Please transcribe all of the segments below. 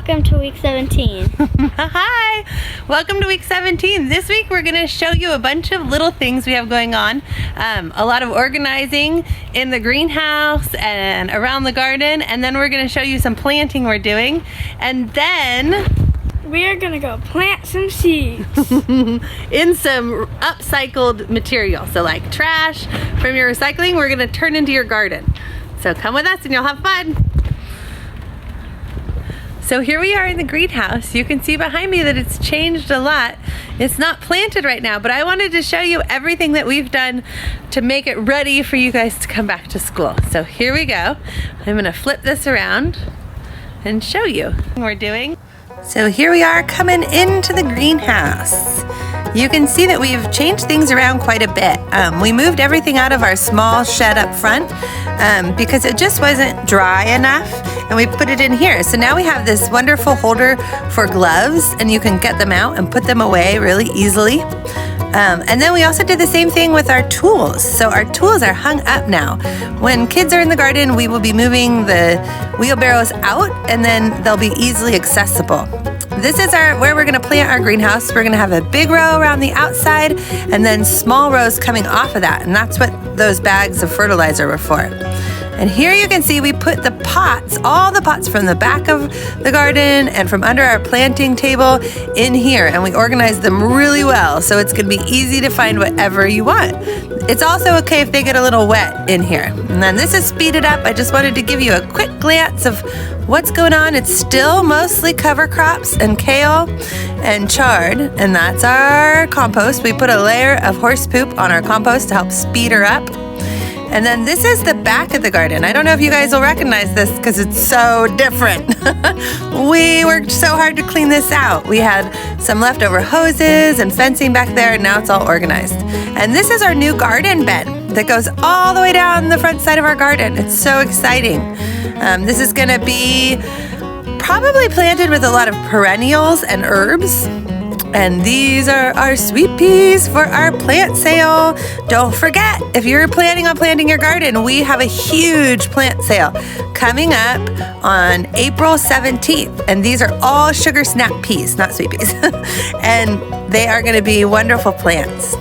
welcome to week 17. Hi, welcome to week 17. This week we're going to show you a bunch of little things we have going on. A lot of organizing in the greenhouse and around the garden, and then we're going to show you some planting we're doing, and then we are going to go plant some seeds. in some upcycled material. So like trash from your recycling, we're going to turn into your garden. So come with us and you'll have fun. So here we are in the greenhouse. You can see behind me that it's changed a lot. It's not planted right now, but I wanted to show you everything that we've done to make it ready for you guys to come back to school. So here we go. I'm gonna flip this around and show you what we're doing. So here we are coming into the greenhouse. You can see that we've changed things around quite a bit. We moved everything out of our small shed up front because it just wasn't dry enough, and we put it in here. So now we have this wonderful holder for gloves, and you can get them out and put them away really easily. And then we also did the same thing with our tools. So our tools are hung up now. When kids are in the garden, we will be moving the wheelbarrows out, and then they'll be easily accessible. This is where we're gonna plant our greenhouse. We're gonna have a big row around the outside and then small rows coming off of that. And that's what those bags of fertilizer were for. And here you can see we put the pots, all the pots from the back of the garden and from under our planting table in here. And we organized them really well, so it's gonna be easy to find whatever you want. It's also okay if they get a little wet in here. And then this is speeded up. I just wanted to give you a quick glance of what's going on. It's still mostly cover crops and kale and chard, and that's our compost. We put a layer of horse poop on our compost to help speed her up. And then this is the back of the garden. I don't know if you guys will recognize this because it's so different. We worked so hard to clean this out. We had some leftover hoses and fencing back there, and now it's all organized. And this is our new garden bed that goes all the way down the front side of our garden. It's so exciting. This is gonna be probably planted with a lot of perennials and herbs. And these are our sweet peas for our plant sale. Don't forget, if you're planning on planting your garden, we have a huge plant sale coming up on April 17th. And these are all sugar snap peas, not sweet peas. And they are gonna be wonderful plants.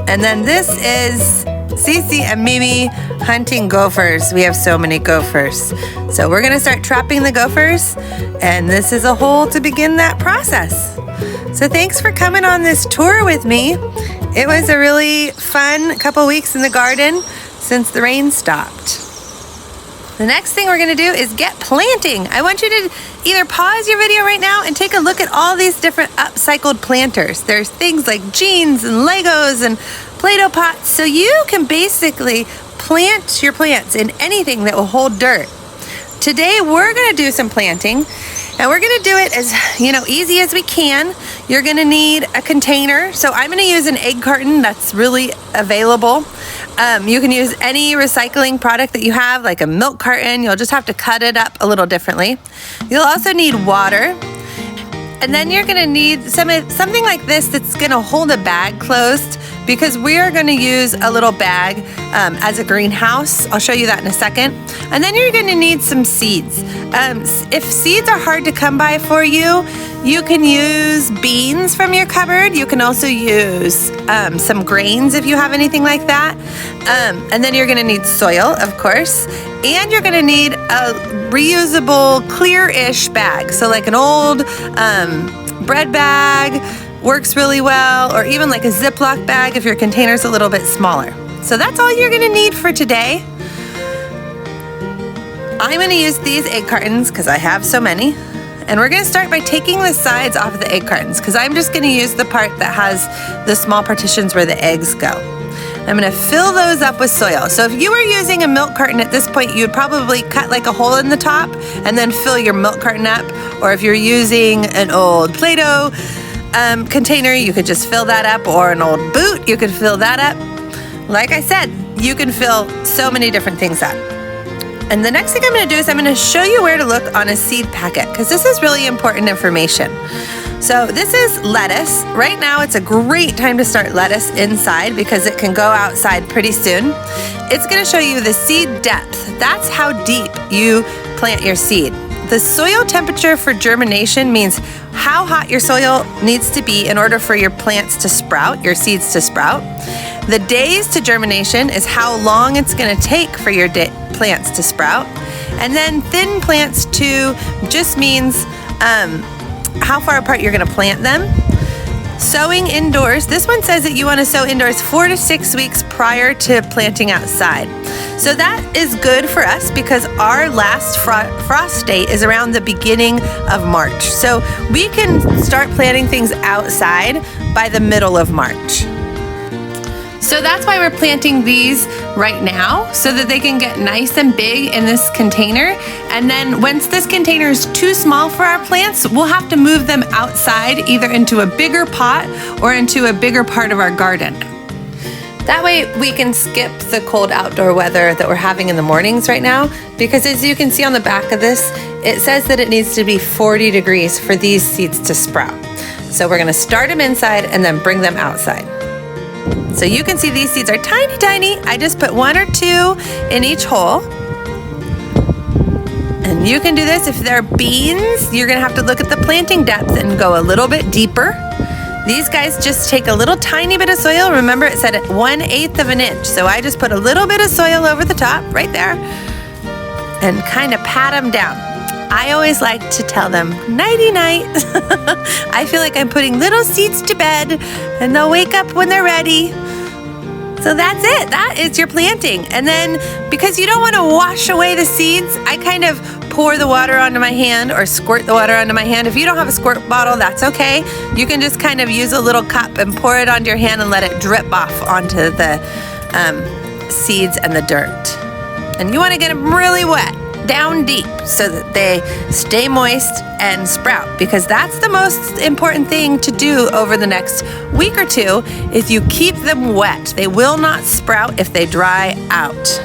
And then this is Cece and Mimi hunting gophers. We have so many gophers. So we're gonna start trapping the gophers, and this is a hole to begin that process. So thanks for coming on this tour with me. It was a really fun couple weeks in the garden since the rain stopped. The next thing we're gonna do is get planting. I want you to either pause your video right now and take a look at all these different upcycled planters. There's things like jeans and Legos and Play-Doh pots, so you can basically plant your plants in anything that will hold dirt. Today we're gonna do some planting, and we're gonna do it as easy as we can. You're gonna need a container. So I'm gonna use an egg carton that's really available. You can use any recycling product that you have, like a milk carton. You'll just have to cut it up a little differently. You'll also need water. And then you're gonna need something like this that's gonna hold a bag closed, because we are gonna use a little bag as a greenhouse. I'll show you that in a second. And then you're gonna need some seeds. If seeds are hard to come by for you, you can use beans from your cupboard. You can also use some grains if you have anything like that. And then you're gonna need soil, of course. And you're gonna need a reusable clear-ish bag. So like an old bread bag works really well, or even like a Ziploc bag if your container's a little bit smaller. So that's all you're gonna need for today. I'm gonna use these egg cartons because I have so many. And we're gonna start by taking the sides off the egg cartons, because I'm just gonna use the part that has the small partitions where the eggs go. I'm gonna fill those up with soil. So if you were using a milk carton at this point, you'd probably cut like a hole in the top and then fill your milk carton up. Or if you're using an old Play-Doh container, you could just fill that up, or an old boot, you could fill that up. Like I said, you can fill so many different things up. And the next thing I'm gonna do is I'm gonna show you where to look on a seed packet, because this is really important information. So this is lettuce. Right now it's a great time to start lettuce inside because it can go outside pretty soon. It's gonna show you the seed depth. That's how deep you plant your seed. the soil temperature for germination means how hot your soil needs to be in order for your plants to sprout, your seeds to sprout. The days to germination is how long it's going to take for your plants to sprout. And then thin plants too just means how far apart you're going to plant them. Sowing indoors, this one says that you want to sow indoors 4 to 6 weeks prior to planting outside. So that is good for us because our last frost date is around the beginning of March. So we can start planting things outside by the middle of March. So that's why we're planting these right now, so that they can get nice and big in this container. And then once this container is too small for our plants, we'll have to move them outside, either into a bigger pot or into a bigger part of our garden. That way we can skip the cold outdoor weather that we're having in the mornings right now, because as you can see on the back of this, it says that it needs to be 40 degrees for these seeds to sprout. So we're gonna start them inside and then bring them outside. So you can see these seeds are tiny, tiny. I just put 1 or 2 in each hole. And you can do this if they're beans. You're gonna have to look at the planting depth and go a little bit deeper. These guys just take a little tiny bit of soil. Remember it said 1/8 of an inch. So I just put a little bit of soil over the top right there and kind of pat them down. I always like to tell them nighty-night. I feel like I'm putting little seeds to bed and they'll wake up when they're ready. So that's it. That is your planting. And then because you don't want to wash away the seeds, I kind of pour the water onto my hand or squirt the water onto my hand. If you don't have a squirt bottle, that's okay. You can just kind of use a little cup and pour it onto your hand and let it drip off onto the seeds and the dirt. And you want to get them really wet, down deep, so that they stay moist and sprout, because that's the most important thing to do over the next week or two is you keep them wet. They will not sprout if they dry out.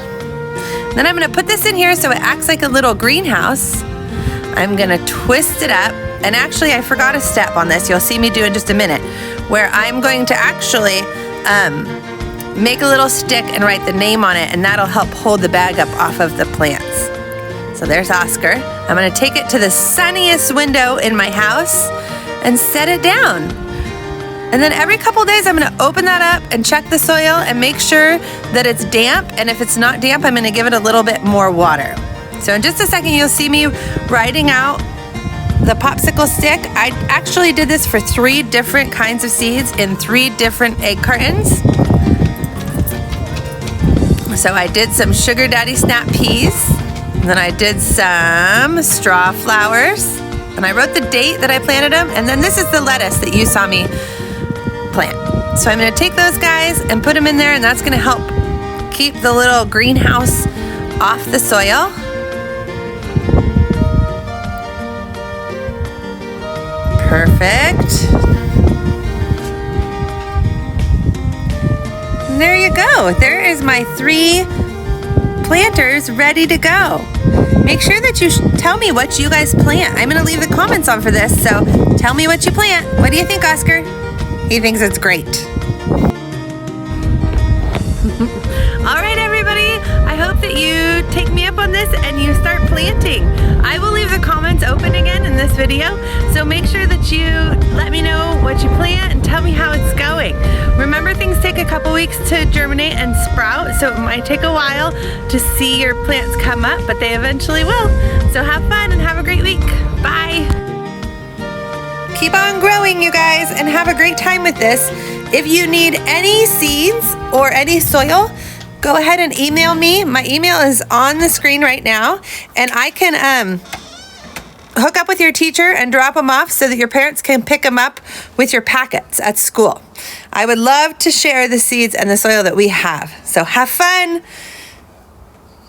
Then I'm going to put this in here so it acts like a little greenhouse. I'm going to twist it up, and actually I forgot a step on this. You'll see me do in just a minute, where I'm going to actually make a little stick and write the name on it, and that'll help hold the bag up off of the plants. So there's Oscar. I'm gonna take it to the sunniest window in my house and set it down. And then every couple days I'm gonna open that up and check the soil and make sure that it's damp. And if it's not damp, I'm gonna give it a little bit more water. So in just a second, you'll see me writing out the popsicle stick. I actually did this for 3 different kinds of seeds in 3 different egg cartons. So I did some Sugar Daddy Snap peas. And then I did some straw flowers, and I wrote the date that I planted them, and then this is the lettuce that you saw me plant. So I'm going to take those guys and put them in there, and that's going to help keep the little greenhouse off the soil. Perfect. And there you go. There is my 3 planters ready to go. Make sure that you tell me what you guys plant. I'm going to leave the comments on for this, so tell me what you plant. What do you think, Oscar? He thinks it's great. All right, everybody. I hope that you take me up on this and you start planting. I will leave the comments open again in this video, so make sure that you let me know what you plant and tell me how it's going. Remember, things take a couple weeks to germinate and sprout, so it might take a while to see your plants come up, but they eventually will. So have fun and have a great week. Bye. Keep on growing, you guys, and have a great time with this. If you need any seeds or any soil, go ahead and email me. My email is on the screen right now, and I can hook up with your teacher and drop them off so that your parents can pick them up with your packets at school. I would love to share the seeds and the soil that we have. So have fun.